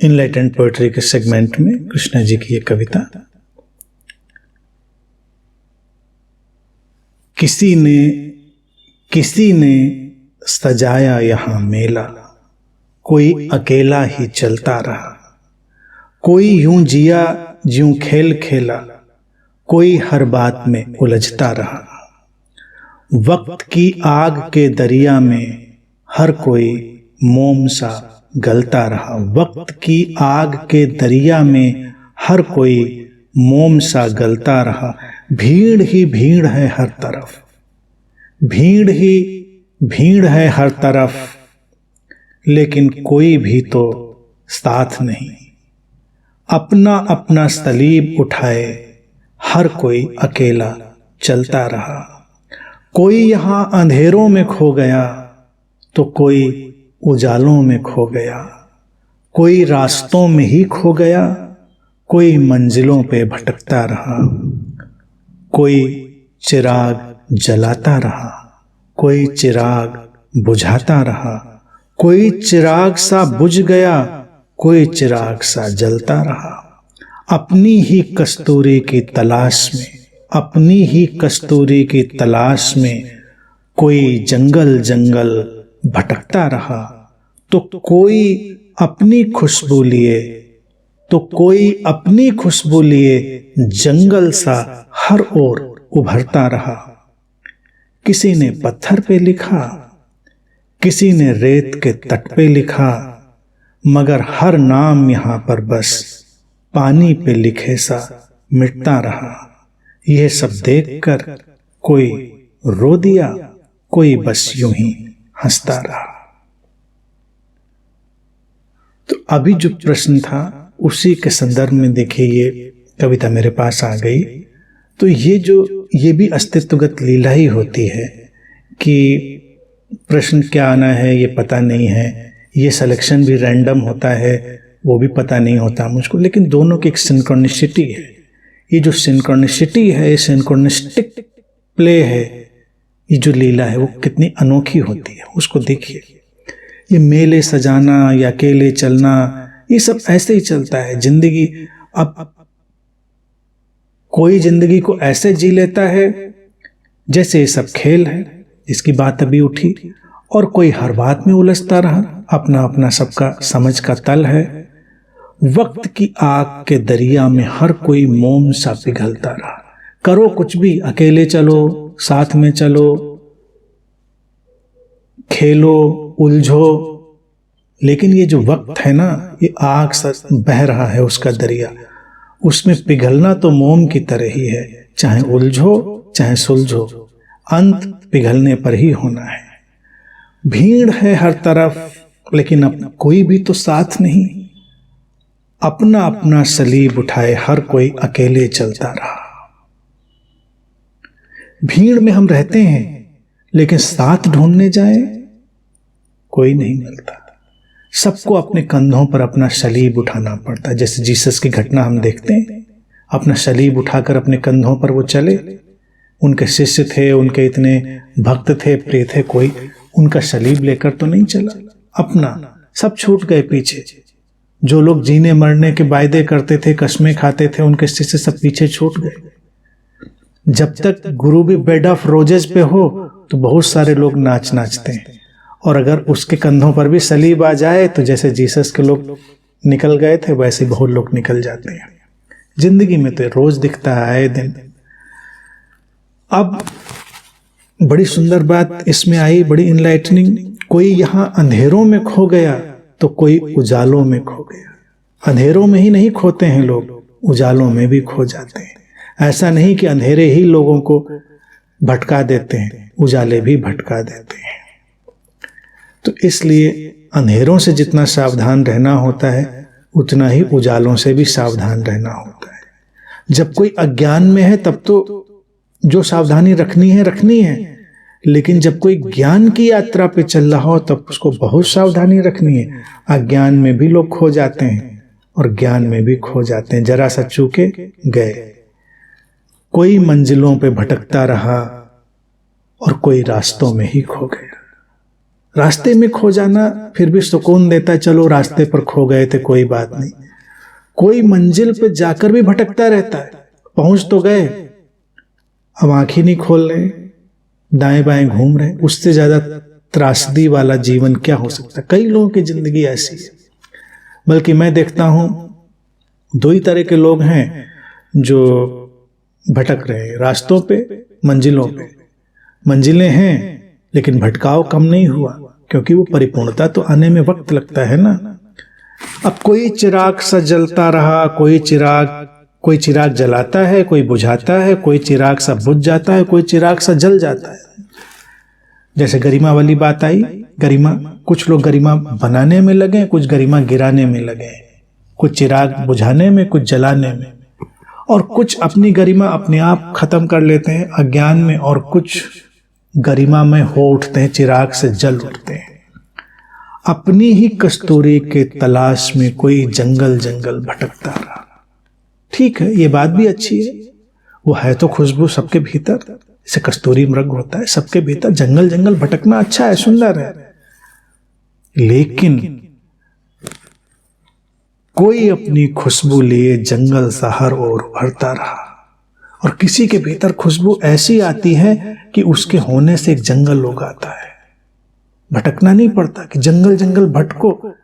Enlightened poetry के segment में कृष्णा जी की ये कविता। किसी ने सजाया यहाँ मेला, कोई अकेला ही चलता रहा। कोई यूं जिया ज्यों खेल खेला, कोई हर बात में उलझता रहा। वक्त की आग के दरिया में हर कोई मोम सा गलता रहा। वक्त की आग के दरिया में हर कोई मोम सा गलता रहा। भीड़ ही भीड़ है हर तरफ, भीड़ ही भीड़ है हर तरफ, लेकिन कोई भी तो साथ नहीं। अपना अपना सलीब उठाए हर कोई अकेला चलता रहा। कोई यहाँ अंधेरों में खो गया तो कोई उजालों में खो गया। कोई रास्तों में ही खो गया, कोई मंजिलों पे भटकता रहा। कोई चिराग जलाता रहा, कोई चिराग बुझाता रहा। कोई चिराग सा बुझ गया, कोई चिराग सा जलता रहा। अपनी ही कस्तूरी की तलाश में, अपनी ही कस्तूरी की तलाश में कोई जंगल जंगल भटकता रहा। तो कोई अपनी खुशबू लिए, तो कोई अपनी खुशबू लिए जंगल सा हर ओर उभरता रहा। किसी ने पत्थर पे लिखा, किसी ने रेत के तट पे लिखा, मगर हर नाम यहाँ पर बस पानी पे लिखे सा मिटता रहा। यह सब देखकर कोई रो दिया, कोई बस यूं ही हंसता रहा। तो अभी जो प्रश्न था उसी के संदर्भ में देखिए ये कविता मेरे पास आ गई। तो ये भी अस्तित्वगत लीला ही होती है कि प्रश्न क्या आना है ये पता नहीं है, ये सिलेक्शन भी रैंडम होता है वो भी पता नहीं होता मुझको, लेकिन दोनों की एक सिंक्रोनिसिटी है। ये जो सिंक्रोनिसिटी है, सिंक्रोनिस्टिक प्ले है, ये जो लीला है वो कितनी अनोखी होती है, उसको देखिए। ये मेले सजाना या अकेले चलना ये सब ऐसे ही चलता है जिंदगी। अब कोई जिंदगी को ऐसे जी लेता है जैसे ये सब खेल है, इसकी बात अभी उठी, और कोई हर बात में उलझता रहा। अपना अपना सबका समझ का तल है। वक्त की आग के दरिया में हर कोई मोम सा पिघलता रहा। करो कुछ भी, अकेले चलो, साथ में चलो, खेलो, उलझो, लेकिन ये जो वक्त है ना, ये आग सा बह रहा है उसका दरिया, उसमें पिघलना तो मोम की तरह ही है। चाहे उलझो चाहे सुलझो, अंत पिघलने पर ही होना है। भीड़ है हर तरफ, लेकिन अब कोई भी तो साथ नहीं। अपना अपना सलीब उठाए हर कोई अकेले चलता रहा। भीड़ में हम रहते हैं, लेकिन साथ ढूंढने जाए कोई नहीं मिलता। सबको अपने कंधों पर अपना सलीब उठाना पड़ता है। जैसे जीसस की घटना हम देखते हैं, अपना सलीब उठाकर अपने कंधों पर वो चले। उनके शिष्य थे, उनके इतने भक्त थे, प्रिय थे, कोई उनका सलीब लेकर तो नहीं चला। अपना सब छूट गए पीछे। जो लोग जीने मरने के वायदे करते थे, कसमें खाते थे, उनके शिष्य सब पीछे छूट गए। जब तक गुरु भी बेड ऑफ रोजेस पे हो तो बहुत सारे लोग नाचते हैं, और अगर उसके कंधों पर भी सलीब आ जाए तो जैसे जीसस के लोग निकल गए थे वैसे बहुत लोग निकल जाते हैं। जिंदगी में तो रोज दिखता है, आए दिन। अब बड़ी सुंदर बात इसमें आई, बड़ी इनलाइटनिंग। कोई यहाँ अंधेरों में खो गया तो कोई उजालों में खो गया। अंधेरों में ही नहीं खोते हैं लोग, उजालों में भी खो जाते हैं। ऐसा नहीं कि अंधेरे ही लोगों को भटका देते हैं, उजाले भी भटका देते हैं। तो इसलिए अंधेरों से जितना सावधान रहना होता है उतना ही उजालों से भी सावधान रहना होता है। जब कोई अज्ञान में है तब तो जो सावधानी रखनी है, लेकिन जब कोई ज्ञान की यात्रा पे चल रहा हो तब उसको बहुत सावधानी रखनी है। अज्ञान में भी लोग खो जाते हैं और ज्ञान में भी खो जाते हैं, जरा सा चूके गए। कोई मंजिलों पे भटकता रहा और कोई रास्तों में ही खो गया। रास्ते में खो जाना फिर भी सुकून देता है, चलो रास्ते पर खो गए थे कोई बात नहीं। कोई मंजिल पे जाकर भी भटकता रहता है, पहुंच तो गए, अब आंखें नहीं खोल रहे, दाएं बाएं घूम रहे। उससे ज्यादा त्रासदी वाला जीवन क्या हो सकता है। कई लोगों की जिंदगी ऐसी है। बल्कि मैं देखता हूं दो ही तरह के लोग हैं जो भटक रहे हैं रास्तों पे, मंजिलों पे। मंजिलें हैं लेकिन भटकाव कम नहीं हुआ, क्योंकि वो परिपूर्णता तो आने में वक्त लगता है ना। अब कोई चिराग सा जलता रहा, कोई चिराग जलाता है, कोई बुझाता है, कोई चिराग सा बुझ जाता है, कोई चिराग सा जल जाता है। जैसे गरिमा वाली बात आई, गरिमा, कुछ लोग गरिमा बनाने में लगे, कुछ गरिमा गिराने में लगे, कुछ चिराग बुझाने में, कुछ जलाने में, और कुछ अपनी गरिमा अपने आप खत्म कर लेते हैं अज्ञान में, और कुछ गरिमा में हो उठते हैं, चिराग से जल उठते हैं। अपनी ही कस्तूरी के तलाश में कोई जंगल जंगल भटकता रहा। ठीक है, ये बात भी अच्छी है, वो है तो खुशबू सबके भीतर, जैसे कस्तूरी मृग होता है सबके भीतर। जंगल जंगल भटकना अच्छा है, सुंदर है, लेकिन कोई अपनी खुशबू लिए जंगल सा हर ओर भरता रहा, और किसी के भीतर खुशबू ऐसी आती है कि उसके होने से एक जंगल उग आता है। भटकना नहीं पड़ता कि जंगल जंगल भटको,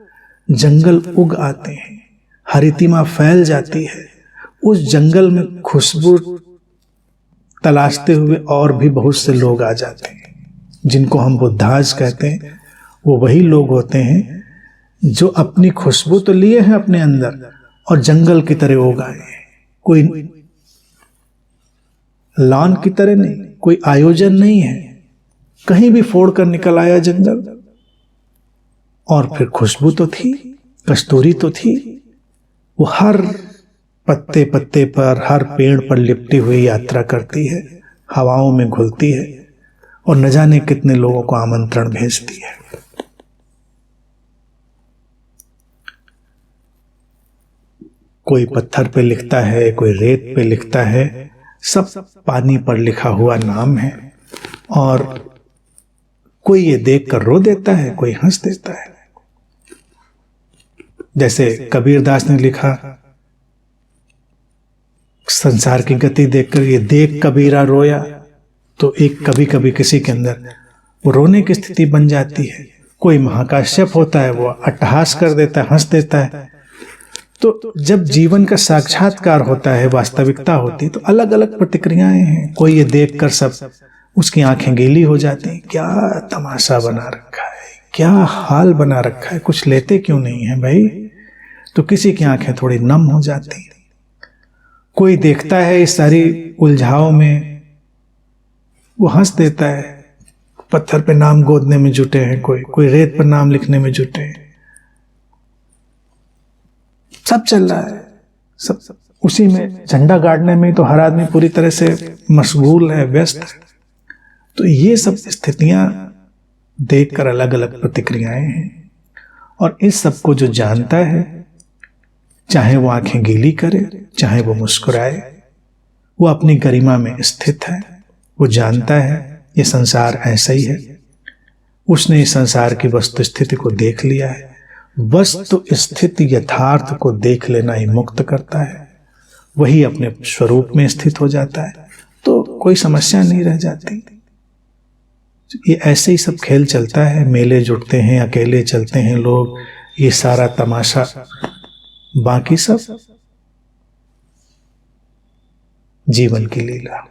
जंगल उग आते हैं, हरितिमा फैल जाती है। उस जंगल में खुशबू तलाशते हुए और भी बहुत से लोग आ जाते हैं, जिनको हम बुद्धाज कहते हैं। वो वही लोग होते हैं जो अपनी खुशबू तो लिए हैं अपने अंदर और जंगल की तरह उग आए हैं। कोई लॉन की तरह नहीं, कोई आयोजन नहीं है, कहीं भी फोड़ कर निकल आया जंगल, और फिर खुशबू तो थी, कस्तूरी तो थी। वो हर पत्ते पत्ते पर, हर पेड़ पर लिपटी हुई यात्रा करती है, हवाओं में घुलती है, और न जाने कितने लोगों को आमंत्रण भेजती है। कोई पत्थर पे लिखता है, कोई रेत पे लिखता है, सब पानी पर लिखा हुआ नाम है। और कोई ये देखकर रो देता है, कोई हंस देता है। जैसे कबीरदास ने लिखा, संसार की गति देखकर, ये देख कबीरा रोया, तो एक कभी कभी किसी के अंदर वो रोने की स्थिति बन जाती है। कोई महाकाश्यप होता है, वो अट्टहास कर देता है, हंस देता है। तो जब जीवन का साक्षात्कार होता है, वास्तविकता होती है, तो अलग अलग प्रतिक्रियाएं हैं। कोई ये देखकर सब, उसकी आंखें गीली हो जाती हैं, क्या तमाशा बना रखा है, क्या हाल बना रखा है, कुछ लेते क्यों नहीं है भाई। तो किसी की आंखें थोड़ी नम हो जाती हैं। कोई देखता है इस सारी उलझाओं में, वो हंस देता है। पत्थर पे नाम गोदने में जुटे हैं, कोई रेत पर नाम लिखने में जुटे हैं। सब चल रहा है, सब उसी में, झंडा गाड़ने में तो हर आदमी पूरी तरह से मशगूल है, व्यस्त है। तो ये सब स्थितियां देखकर अलग अलग प्रतिक्रियाएं हैं। और इस सब को जो जानता है, चाहे वो आंखें गीली करे, चाहे वो मुस्कुराए, वो अपनी गरिमा में स्थित है। वो जानता है ये संसार ऐसा ही है। उसने इस संसार की वस्तु स्थिति को देख लिया है। वस्तु स्थिति यथार्थ को देख लेना ही मुक्त करता है। वही अपने स्वरूप में स्थित हो जाता है, तो कोई समस्या नहीं रह जाती। ये ऐसे ही सब खेल चलता है। मेले जुटते हैं, अकेले चलते हैं लोग, ये सारा तमाशा, बाकी सब जीवन की लीला।